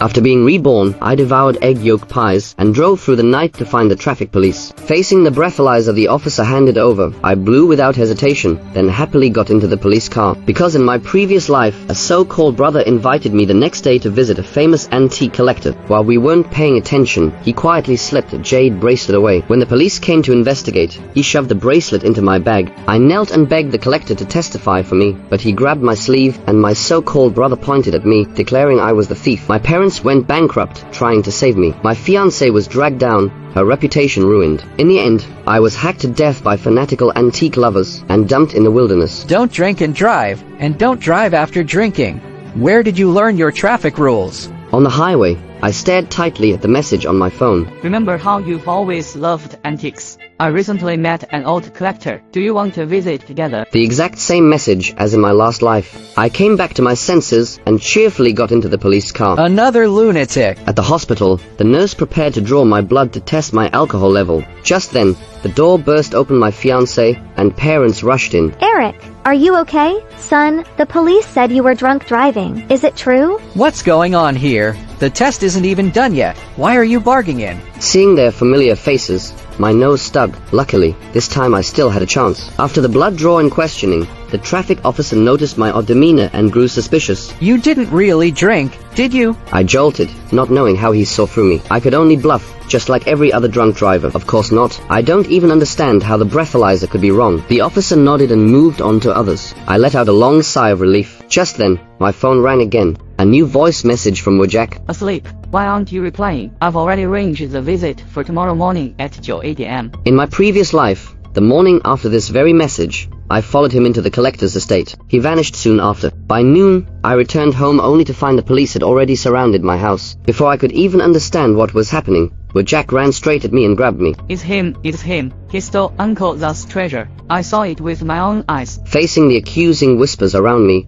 After being reborn, I devoured egg yolk pies and drove through the night to find the traffic police. Facing the breathalyzer the officer handed over, I blew without hesitation, then happily got into the police car. Because in my previous life, a so-called brother invited me the next day to visit a famous antique collector. While we weren't paying attention, he quietly slipped a jade bracelet away. When the police came to investigate, he shoved the bracelet into my bag. I knelt and begged the collector to testify for me, but he grabbed my sleeve and my so-called brother pointed at me, declaring I was the thief. My parents went bankrupt trying to save me. My fiancée was dragged down, her reputation ruined. In the end, I was hacked to death by fanatical antique lovers and dumped in the wilderness. Don't drink and drive, and don't drive after drinking. Where did you learn your traffic rules? On the highway, I stared tightly at the message on my phone. Remember how you've always loved antiques? I recently met an old collector. Do you want to visit together? The exact same message as in my last life. I came back to my senses and cheerfully got into the police car. Another lunatic. At the hospital, the nurse prepared to draw my blood to test my alcohol level. Just then, the door burst open. My fiancé and parents rushed in. Eric, are you okay? Son, the police said you were drunk driving. Is it true? What's going on here? The test isn't even done yet. Why are you barging? Seeing their familiar faces, my nose stuck. Luckily, this time I still had a chance. After the blood draw and questioning, the traffic officer noticed my odd demeanor and grew suspicious. You didn't really drink, did you? I jolted, not knowing how he saw through me. I could only bluff, just like every other drunk driver. Of course not. I don't even understand how the breathalyzer could be wrong. The officer nodded and moved on to others. I let out a long sigh of relief. Just then, my phone rang again. A new voice message from Wojak. Asleep. Why aren't you replying? I've already arranged the visit for tomorrow morning at 8 a.m. In my previous life, the morning after this very message, I followed him into the collector's estate. He vanished soon after. By noon, I returned home only to find the police had already surrounded my house. Before I could even understand what was happening, Wojak ran straight at me and grabbed me. It's him. He stole Uncle Thus treasure. I saw it with my own eyes. Facing the accusing whispers around me,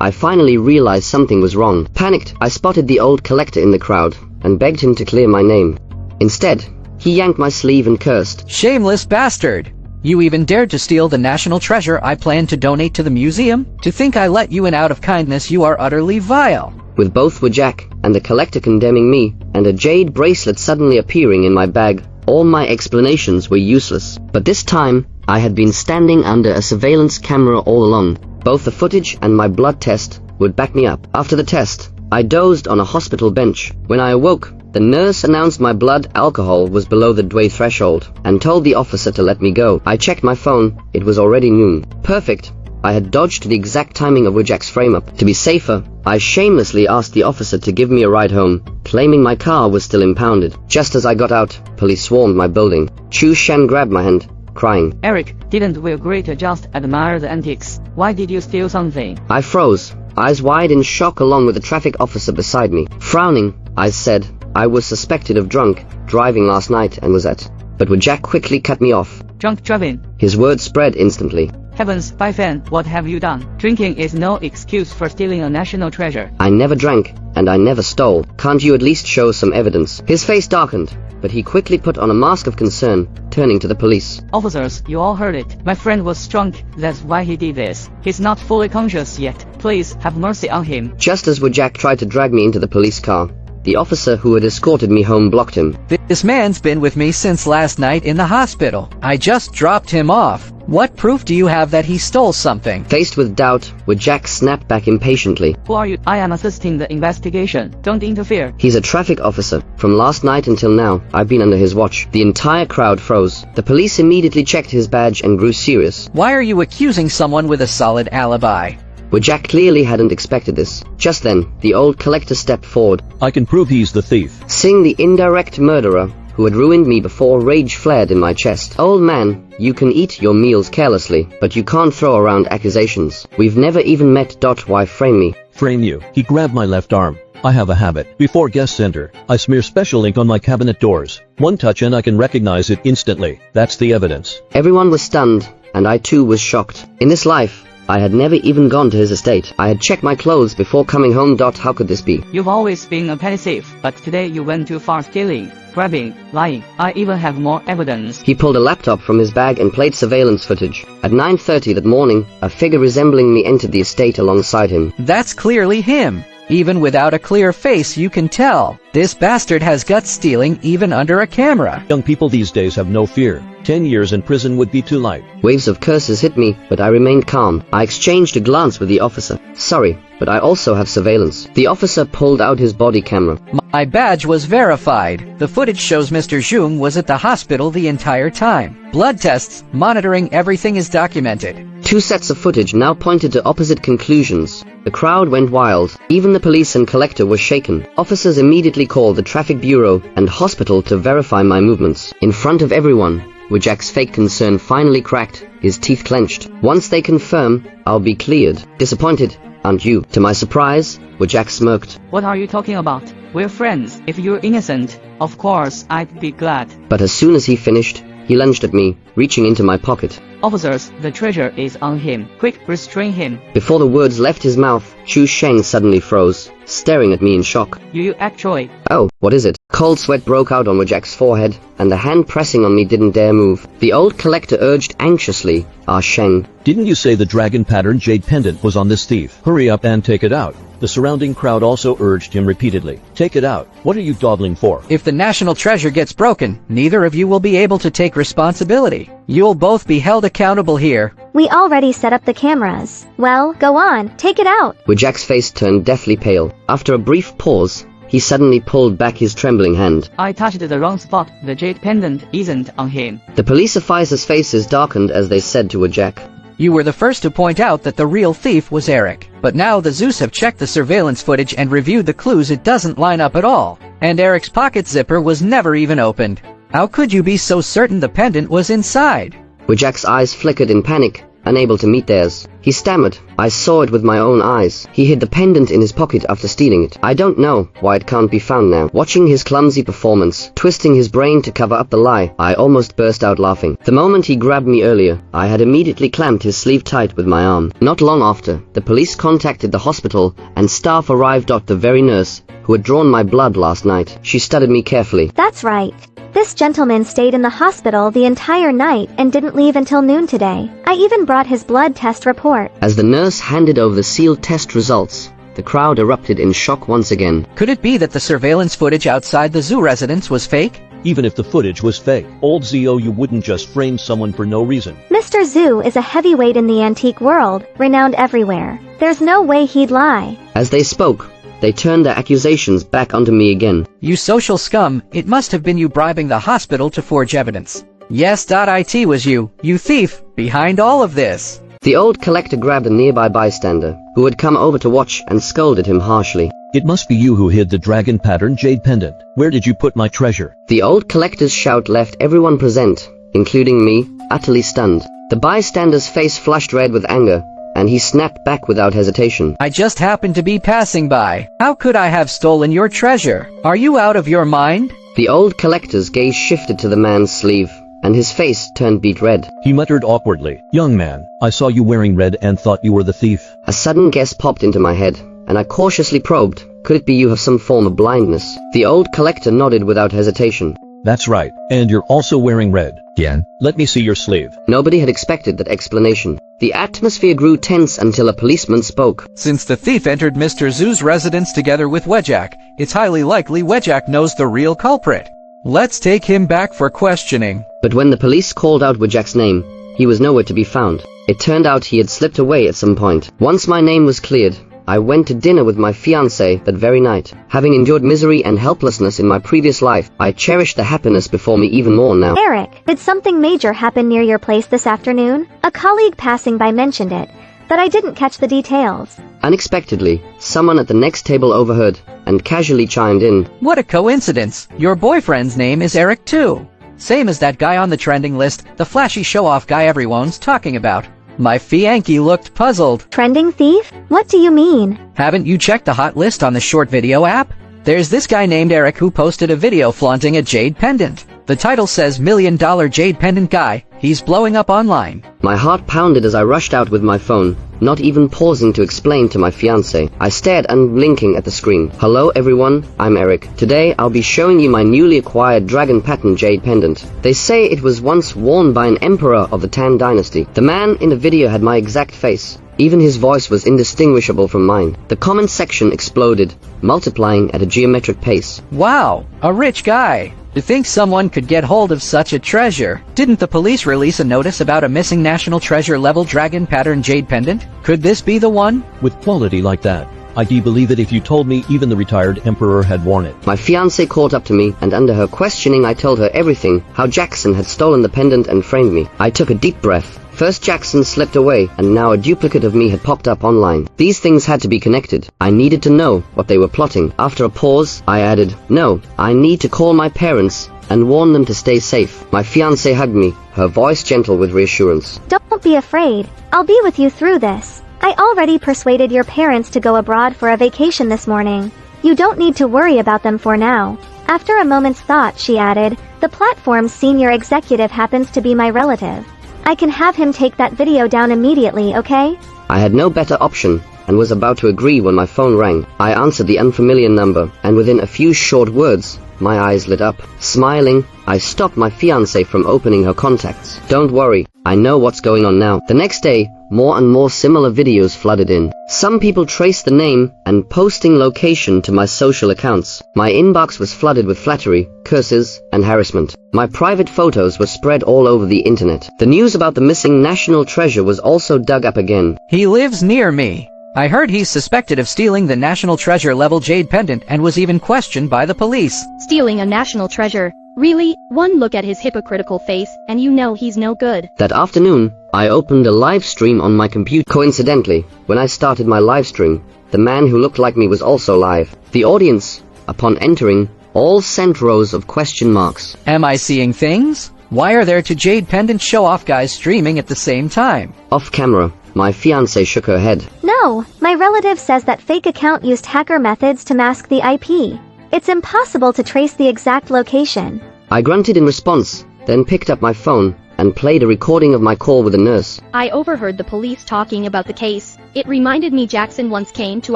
I finally realized something was wrong. Panicked, I spotted the old collector in the crowd and begged him to clear my name. Instead, he yanked my sleeve and cursed. Shameless bastard! You even dared to steal the national treasure I planned to donate to the museum? To think I let you in out of kindness, you are utterly vile. With both Wojak and the collector condemning me, and a jade bracelet suddenly appearing in my bag, all my explanations were useless. But this time, I had been standing under a surveillance camera all along. Both the footage and my blood test would back me up. After the test, I dozed on a hospital bench. When I awoke, the nurse announced my blood alcohol was below the DWAY threshold and told the officer to let me go. I checked my phone. It was already noon. Perfect. I had dodged the exact timing of Wojak's frame-up. To be safer, I shamelessly asked the officer to give me a ride home, claiming my car was still impounded. Just as I got out, police swarmed my building. Chu Shan grabbed my hand, crying. Eric, didn't we agree to just admire the antiques? Why did you steal something? I froze, eyes wide in shock along with the traffic officer beside me. Frowning, I said I was suspected of drunk driving last night and was at. But Wojak quickly cut me off. Drunk driving? His words spread instantly. Heavens, my friend, what have you done? Drinking is no excuse for stealing a national treasure. I never drank, and I never stole. Can't you at least show some evidence? His face darkened, but he quickly put on a mask of concern, turning to the police. Officers, you all heard it. My friend was drunk, that's why he did this. He's not fully conscious yet. Please, have mercy on him. Just as Wojak tried to drag me into the police car, the officer who had escorted me home blocked him. This man's been with me since last night in the hospital. I just dropped him off. What proof do you have that he stole something? Faced with doubt, Wojak snapped back impatiently. Who are you? I am assisting the investigation. Don't interfere. He's a traffic officer. From last night until now, I've been under his watch. The entire crowd froze. The police immediately checked his badge and grew serious. Why are you accusing someone with a solid alibi? Wojak clearly hadn't expected this. Just then, the old collector stepped forward. I can prove he's the thief. Seeing the indirect murderer who had ruined me before, rage flared in my chest. Old man, you can eat your meals carelessly, but you can't throw around accusations. We've never even met. Why frame me? Frame you? He grabbed my left arm. I have a habit. Before guests enter, I smear special ink on my cabinet doors. One touch and I can recognize it instantly. That's the evidence. Everyone was stunned, and I too was shocked. In this life, I had never even gone to his estate. I had checked my clothes before coming home. How could this be? You've always been a petty thief, but today you went too far, stealing, grabbing, lying. I even have more evidence. He pulled a laptop from his bag and played surveillance footage. At 9:30 that morning, a figure resembling me entered the estate alongside him. That's clearly him. Even without a clear face, you can tell. This bastard has guts stealing even under a camera. Young people these days have no fear. 10 years in prison would be too light. Waves of curses hit me, but I remained calm. I exchanged a glance with the officer. Sorry, but I also have surveillance. The officer pulled out his body camera. My badge was verified. The footage shows Mr. Jung was at the hospital the entire time. Blood tests, monitoring everything is documented. 2 sets of footage now pointed to opposite conclusions. The crowd went wild. Even the police and collector were shaken. Officers immediately called the traffic bureau and hospital to verify my movements. In front of everyone, Wojak's fake concern finally cracked, his teeth clenched. Once they confirm, I'll be cleared. Disappointed, aren't you? To my surprise, Wojak smirked. What are you talking about? We're friends. If you're innocent, of course I'd be glad. But as soon as he finished, he lunged at me, reaching into my pocket. Officers, the treasure is on him. Quick, restrain him. Before the words left his mouth, Chu Sheng suddenly froze, staring at me in shock. You actually... Oh, what is it? Cold sweat broke out on Wojak's forehead, and the hand pressing on me didn't dare move. The old collector urged anxiously, Sheng. Didn't you say the dragon pattern jade pendant was on this thief? Hurry up and take it out. The surrounding crowd also urged him repeatedly. Take it out. What are you dawdling for? If the national treasure gets broken, neither of you will be able to take responsibility. You'll both be held accountable here. We already set up the cameras. Well, go on, take it out. Wojak's face turned deathly pale. After a brief pause, he suddenly pulled back his trembling hand. I touched the wrong spot. The jade pendant isn't on him. The police officers' faces darkened as they said to Wojak. You were the first to point out that the real thief was Eric. But now the Zeus have checked the surveillance footage and reviewed the clues. It doesn't line up at all. And Eric's pocket zipper was never even opened. How could you be so certain the pendant was inside? Wojak's eyes flickered in panic, unable to meet theirs. He stammered. I saw it with my own eyes. He hid the pendant in his pocket after stealing it. I don't know why it can't be found now. Watching his clumsy performance, twisting his brain to cover up the lie, I almost burst out laughing. The moment he grabbed me earlier, I had immediately clamped his sleeve tight with my arm. Not long after, the police contacted the hospital, and staff arrived. The very nurse who had drawn my blood last night. She studied me carefully. That's right. This gentleman stayed in the hospital the entire night and didn't leave until noon today. I even brought his blood test report. As the nurse handed over the sealed test results, the crowd erupted in shock once again. Could it be that the surveillance footage outside the zoo residence was fake? Even if the footage was fake, old Zio, you wouldn't just frame someone for no reason. Mr. Zhu is a heavyweight in the antique world, renowned everywhere. There's no way he'd lie. As they spoke, they turned their accusations back onto me again. You social scum, it must have been you bribing the hospital to forge evidence. Yes, it was you thief, behind all of this. The old collector grabbed a nearby bystander, who had come over to watch, and scolded him harshly. It must be you who hid the dragon pattern jade pendant. Where did you put my treasure? The old collector's shout left everyone present, including me, utterly stunned. The bystander's face flushed red with anger, and he snapped back without hesitation. I just happened to be passing by. How could I have stolen your treasure? Are you out of your mind? The old collector's gaze shifted to the man's sleeve, and his face turned beet red. He muttered awkwardly, "Young man, I saw you wearing red and thought you were the thief." A sudden guess popped into my head, and I cautiously probed. Could it be you have some form of blindness? The old collector nodded without hesitation. That's right, and you're also wearing red. Yan, let me see your sleeve. Nobody had expected that explanation. The atmosphere grew tense until a policeman spoke. Since the thief entered Mr. Zhu's residence together with Wojak, it's highly likely Wojak knows the real culprit. Let's take him back for questioning. But when the police called out Wojak's name, he was nowhere to be found. It turned out he had slipped away at some point. Once my name was cleared, I went to dinner with my fiancée that very night. Having endured misery and helplessness in my previous life, I cherished the happiness before me even more now. Eric, did something major happen near your place this afternoon? A colleague passing by mentioned it, but I didn't catch the details. Unexpectedly, someone at the next table overheard, and casually chimed in. What a coincidence. Your boyfriend's name is Eric too. Same as that guy on the trending list, the flashy show-off guy everyone's talking about. My fiancé looked puzzled. Trending thief? What do you mean? Haven't you checked the hot list on the short video app? There's this guy named Eric who posted a video flaunting a jade pendant. The title says $1 Million Jade Pendant Guy. He's blowing up online. My heart pounded as I rushed out with my phone, not even pausing to explain to my fiancé. I stared unblinking at the screen. Hello everyone, I'm Eric. Today I'll be showing you my newly acquired dragon pattern jade pendant. They say it was once worn by an emperor of the Tang dynasty. The man in the video had my exact face, Even his voice was indistinguishable from mine. The comment section exploded, multiplying at a geometric pace. Wow, a rich guy. To think someone could get hold of such a treasure. Didn't the police release a notice about a missing national treasure level dragon pattern jade pendant? Could this be the one? With quality like that, I'd believe it if you told me even the retired emperor had worn it. My fiancée caught up to me, and under her questioning I told her everything, how Jackson had stolen the pendant and framed me. I took a deep breath. First Jackson slipped away, and now a duplicate of me had popped up online. These things had to be connected. I needed to know what they were plotting. After a pause, I added, "No, I need to call my parents and warn them to stay safe." My fiancée hugged me, her voice gentle with reassurance. Don't be afraid. I'll be with you through this. I already persuaded your parents to go abroad for a vacation this morning. You don't need to worry about them for now. After a moment's thought, she added, "The platform's senior executive happens to be my relative. I can have him take that video down immediately, okay?" I had no better option, and was about to agree when my phone rang. I answered the unfamiliar number, and within a few short words, my eyes lit up. Smiling, I stopped my fiancée from opening her contacts. "Don't worry, I know what's going on now." The next day, more and more similar videos flooded in. Some people traced the name and posting location to my social accounts. My inbox was flooded with flattery, curses, and harassment. My private photos were spread all over the internet. The news about the missing national treasure was also dug up again. He lives near me. I heard he's suspected of stealing the national treasure level jade pendant and was even questioned by the police. Stealing a national treasure? Really? One look at his hypocritical face, and you know he's no good. That afternoon, I opened a live stream on my computer. Coincidentally, when I started my live stream, the man who looked like me was also live. The audience, upon entering, all sent rows of question marks. Am I seeing things? Why are there two jade pendant show-off guys streaming at the same time? Off camera, my fiancée shook her head. No, my relative says that fake account used hacker methods to mask the IP. It's impossible to trace the exact location. I grunted in response, then picked up my phone and played a recording of my call with a nurse. I overheard the police talking about the case. It reminded me Jackson once came to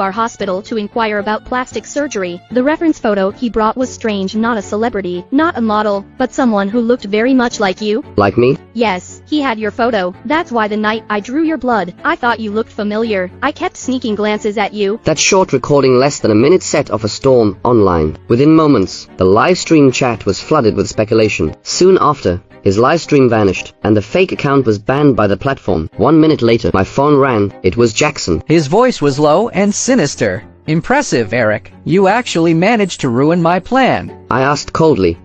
our hospital to inquire about plastic surgery. The reference photo he brought was strange, not a celebrity, not a model, but someone who looked very much like you. Like me? Yes, he had your photo. That's why the night I drew your blood, I thought you looked familiar. I kept sneaking glances at you. That short recording less than a minute set off a storm online. Within moments, the live stream chat was flooded with speculation. Soon after, his live stream vanished, and the fake account was banned by the platform. 1 minute later, my phone rang. It was Jackson. His voice was low and sinister. Impressive, Eric. You actually managed to ruin my plan. I asked coldly,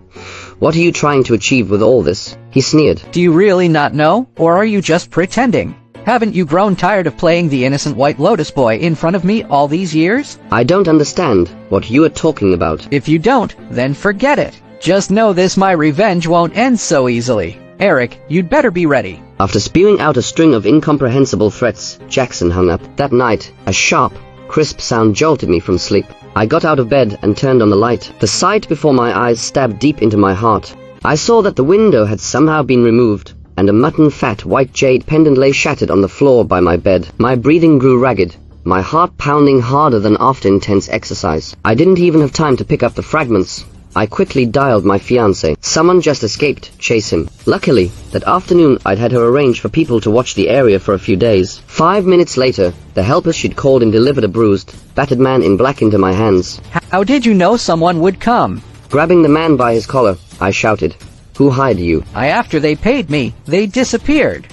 "What are you trying to achieve with all this?" He sneered. Do you really not know, or are you just pretending? Haven't you grown tired of playing the innocent White Lotus boy in front of me all these years? I don't understand what you are talking about. If you don't, then forget it. Just know this, my revenge won't end so easily. Eric, you'd better be ready. After spewing out a string of incomprehensible threats, Jackson hung up. That night, a sharp, crisp sound jolted me from sleep. I got out of bed and turned on the light. The sight before my eyes stabbed deep into my heart. I saw that the window had somehow been removed, and a mutton-fat white jade pendant lay shattered on the floor by my bed. My breathing grew ragged, my heart pounding harder than after intense exercise. I didn't even have time to pick up the fragments. I quickly dialed my fiancée. Someone just escaped. Chase him. Luckily, that afternoon I'd had her arrange for people to watch the area for a few days. 5 minutes later, the helpers she'd called in delivered a bruised, battered man in black into my hands. How did you know someone would come? Grabbing the man by his collar, I shouted, "Who hired you?" After they paid me, they disappeared.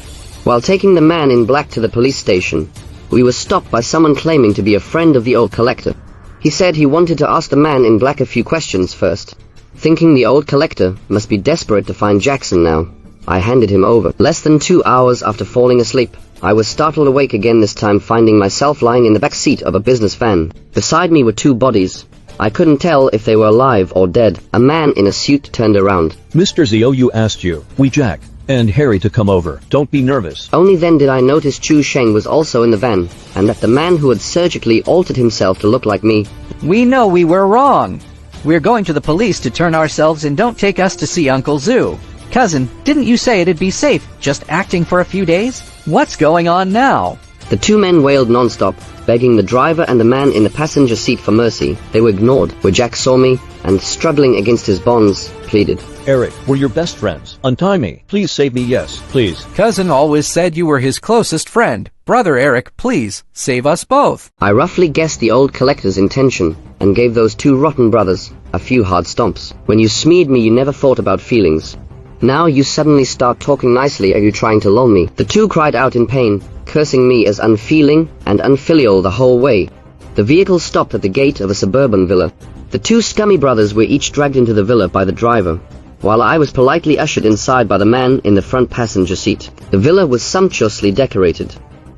While taking the man in black to the police station, we were stopped by someone claiming to be a friend of the old collector. He said he wanted to ask the man in black a few questions first. Thinking the old collector must be desperate to find Jackson now, I handed him over. Less than 2 hours after falling asleep, I was startled awake again, this time finding myself lying in the back seat of a business van. Beside me were two bodies. I couldn't tell if they were alive or dead. A man in a suit turned around. Mr. Zhou asked you, Jack, and Harry to come over. Don't be nervous. Only then did I notice Chu Sheng was also in the van, and that the man who had surgically altered himself to look like me. We know we were wrong. We're going to the police to turn ourselves in. Don't take us to see Uncle Zhu. Cousin, didn't you say it'd be safe just acting for a few days? What's going on now? The two men wailed non-stop, begging the driver and the man in the passenger seat for mercy. They were ignored. Where Jack saw me, and struggling against his bonds, pleaded. Eric, we're your best friends. Untie me. Please save me, yes, please. Cousin always said you were his closest friend. Brother Eric, please, save us both. I roughly guessed the old collector's intention, and gave those two rotten brothers a few hard stomps. When you smeared me, you never thought about feelings. Now you suddenly start talking nicely. Are you trying to lull me? The two cried out in pain, cursing me as unfeeling and unfilial the whole way. The vehicle stopped at the gate of a suburban villa. The two scummy brothers were each dragged into the villa by the driver, while I was politely ushered inside by the man in the front passenger seat. The villa was sumptuously decorated.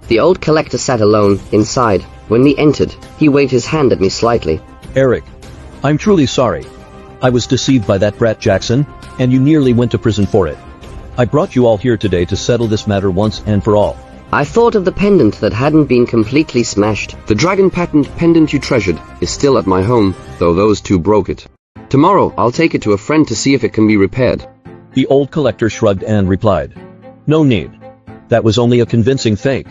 The old collector sat alone, inside. When we entered, he waved his hand at me slightly. Eric, I'm truly sorry. I was deceived by that brat Jackson, and you nearly went to prison for it. I brought you all here today to settle this matter once and for all. I thought of the pendant that hadn't been completely smashed. The dragon patent pendant you treasured is still at my home, though those two broke it. Tomorrow, I'll take it to a friend to see if it can be repaired. The old collector shrugged and replied, No need. That was only a convincing fake.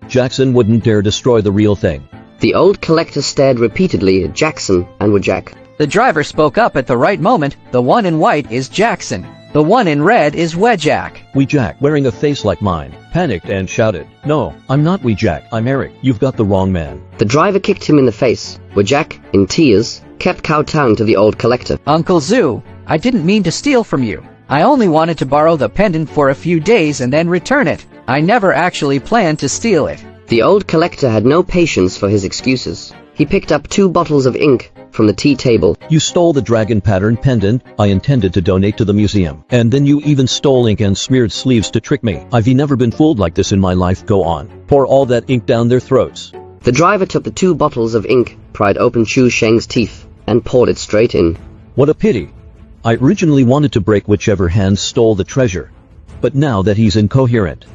Jackson wouldn't dare destroy the real thing. The old collector stared repeatedly at Jackson and Wajak. The driver spoke up at the right moment. The one in white is Jackson. The one in red is Wejak. Wejak, wearing a face like mine, panicked and shouted, No, I'm not Wejak, I'm Eric. You've got the wrong man. The driver kicked him in the face. Wajak, in tears, kept kowtowing to the old collector. Uncle Zoo, I didn't mean to steal from you. I only wanted to borrow the pendant for a few days and then return it. I never actually planned to steal it. The old collector had no patience for his excuses. He picked up 2 bottles of ink from the tea table. You stole the dragon pattern pendant I intended to donate to the museum. And then you even stole ink and smeared sleeves to trick me. I've never been fooled like this in my life. Go on. Pour all that ink down their throats. The driver took the 2 bottles of ink, pried open Chu Sheng's teeth, and poured it straight in. What a pity. I originally wanted to break whichever hand stole the treasure. But now that he's incoherent,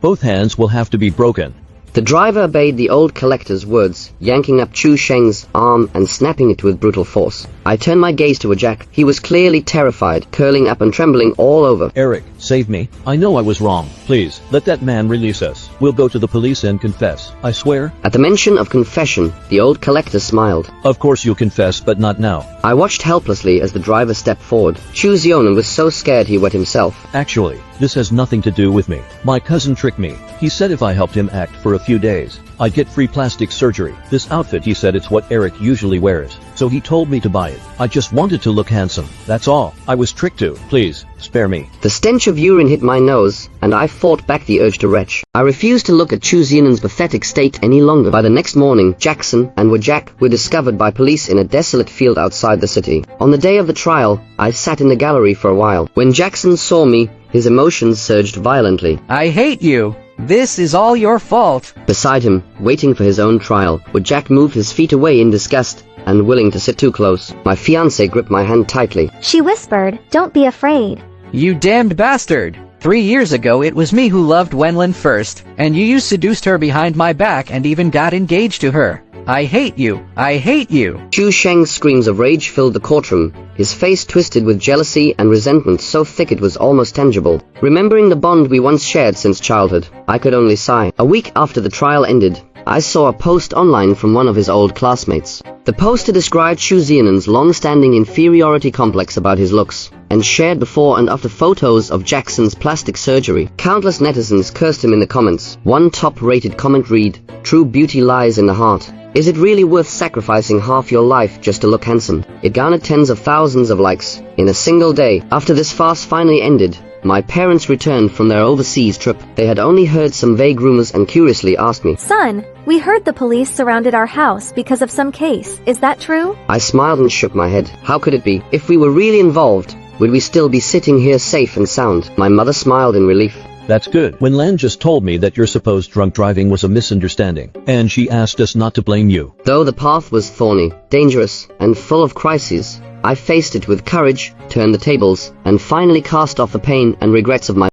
both hands will have to be broken. The driver obeyed the old collector's words, yanking up Chu Sheng's arm and snapping it with brutal force. I turned my gaze to Wajak. He was clearly terrified, curling up and trembling all over. Eric, save me. I know I was wrong. Please, let that man release us. We'll go to the police and confess. I swear. At the mention of confession, the old collector smiled. Of course you'll confess, but not now. I watched helplessly as the driver stepped forward. Chu Zionan was so scared he wet himself. Actually, this has nothing to do with me. My cousin tricked me. He said if I helped him act for a few days, I'd get free plastic surgery. This outfit, he said, it's what Eric usually wears. So he told me to buy it. I just wanted to look handsome. That's all. I was tricked too. Please, spare me. The stench of urine hit my nose, and I fought back the urge to retch. I refused to look at Chu Zionan's pathetic state any longer. By the next morning, Jackson and Wajak were discovered by police in a desolate field outside the city. On the day of the trial, I sat in the gallery for a while. When Jackson saw me, his emotions surged violently. I hate you. This is all your fault. Beside him, waiting for his own trial, Wajak moved his feet away in disgust, unwilling to sit too close. My fiancé gripped my hand tightly. She whispered, "Don't be afraid." You damned bastard. 3 years ago it was me who loved Wenlin first, and you seduced her behind my back and even got engaged to her. I hate you. I hate you. Chu Sheng's screams of rage filled the courtroom, his face twisted with jealousy and resentment so thick it was almost tangible. Remembering the bond we once shared since childhood, I could only sigh. A week after the trial ended, I saw a post online from one of his old classmates. The poster described Chu Zionan's long-standing inferiority complex about his looks, and shared before and after photos of Jackson's plastic surgery. Countless netizens cursed him in the comments. One top-rated comment read, "True beauty lies in the heart. Is it really worth sacrificing half your life just to look handsome?" It garnered tens of thousands of likes in a single day. After this farce finally ended, my parents returned from their overseas trip. They had only heard some vague rumors and curiously asked me, "Son, we heard the police surrounded our house because of some case. Is that true?" I smiled and shook my head. How could it be? If we were really involved, would we still be sitting here safe and sound? My mother smiled in relief. That's good. When Lan just told me that your supposed drunk driving was a misunderstanding, and she asked us not to blame you. Though the path was thorny, dangerous, and full of crises, I faced it with courage, turned the tables, and finally cast off the pain and regrets of my